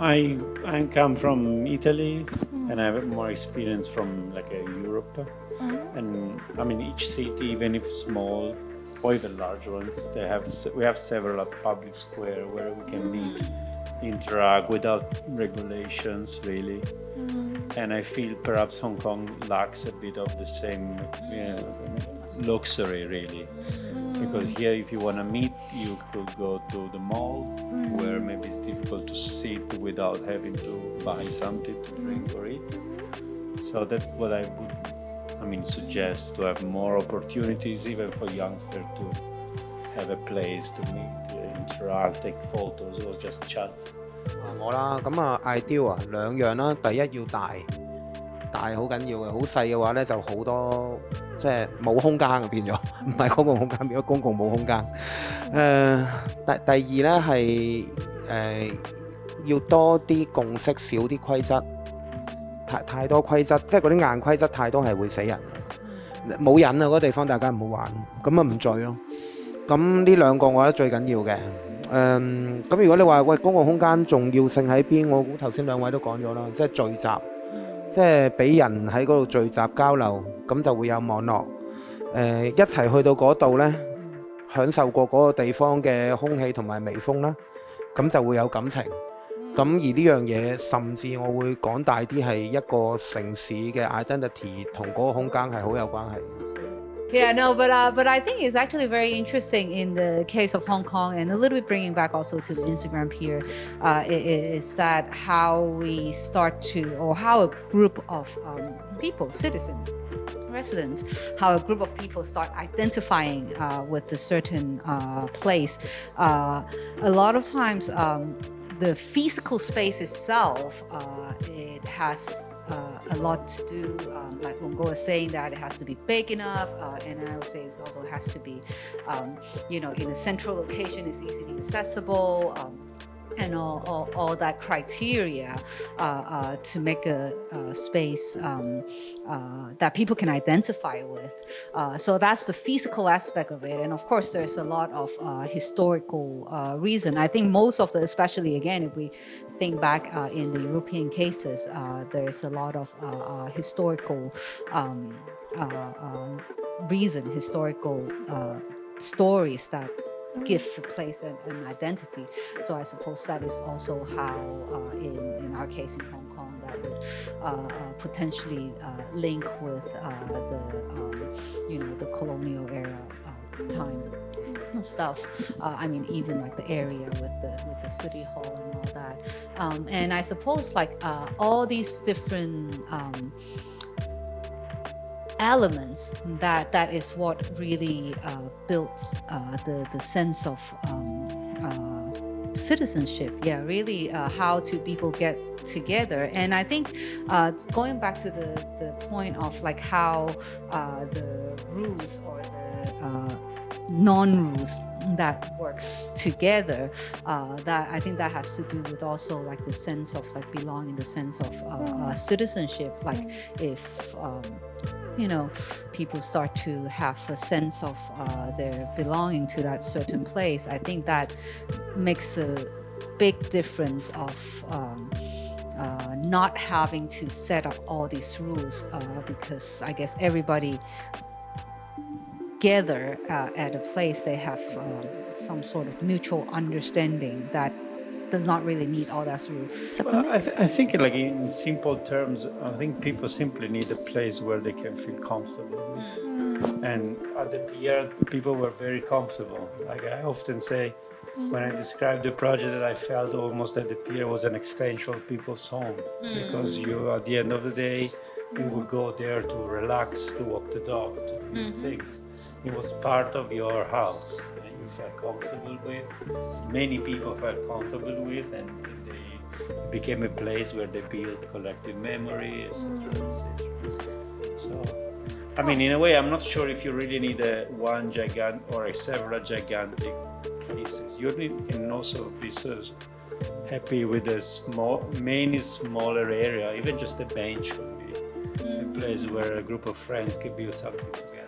I come from Italy, and I have more experience from like Europe. And I mean, each city, even if small or even large ones, we have several public square where we can meet, interact without regulations, really. And I feel perhaps Hong Kong lacks a bit of the same luxury, really. Because here, if you want to meet, you could go to the mall, where maybe it's difficult to sit without having to buy something to drink or eat. So that's what I would, suggest, to have more opportunities, even for youngsters, to have a place to meet, interact, take photos, or just chat. 我啦，咁啊 ideal 啊兩樣啦，第一要大好緊要嘅，好細嘅話咧就好多即係冇空間嘅變咗，唔係公共空間變咗公共冇空間。第二咧係要多啲共識，少啲規則，太多規則，即係嗰啲硬規則太多係會死人嘅，冇癮啊嗰個地方大家唔好玩，咁啊唔聚咯。咁呢兩個我覺得最緊要嘅。咁如果你話喂公共空間重要性喺邊，我估頭先兩位都講咗啦，即係聚集，即係俾人喺嗰度聚集交流，咁就會有網絡。一齊去到嗰度呢，享受過嗰個地方嘅空氣同埋微風啦，咁就會有感情。咁而呢樣嘢，甚至我會講大啲係一個城市嘅 identity 同嗰個空間係好有關係。Yeah, no, but I think it's actually very interesting in the case of Hong Kong, and a little bit bringing back also to the Instagram Pier, is that how we start to, or how a group of people, citizens, residents, how a group of people start identifying with a certain place. A lot of times, the physical space itself, it has a lot to do, like Lungo was saying, that it has to be big enough, and I would say it also has to be, in a central location, it's easily accessible, and all that criteria to make a space that people can identify with. So that's the physical aspect of it. And of course, there's a lot of historical reason. I think most of the, especially again, if we think back in the European cases, there's a lot of historical reason, historical stories that give a place an identity. So I suppose that is also how, in our case in Hong Kong, that would potentially link with the colonial era time stuff. Even like the area with the city hall and all that. And I suppose like all these different elements that is what really built the sense of citizenship. Yeah, really how do people get together. And I think going back to the point of like how the rules or the non-rules that works together, that I think that has to do with also like the sense of like belonging, the sense of citizenship. Like if people start to have a sense of their belonging to that certain place, I think that makes a big difference of not having to set up all these rules, because I guess everybody gather at a place, they have some sort of mutual understanding that does not really need all that rules. Well, I think like in simple terms, I think people simply need a place where they can feel comfortable with. And at the pier, people were very comfortable. Like I often say, when I describe the project, that I felt almost that the pier was an extension of people's home, because you, at the end of the day, you would go there to relax, to walk the dog, to do things. It was part of your house. You felt comfortable with, many people felt comfortable with, and it became a place where they built collective memory, etc., etc. So, in a way, I'm not sure if you really need one gigantic or several gigantic places. You can also be sort of happy with a smaller area. Even just a bench could be a place where a group of friends can build something together.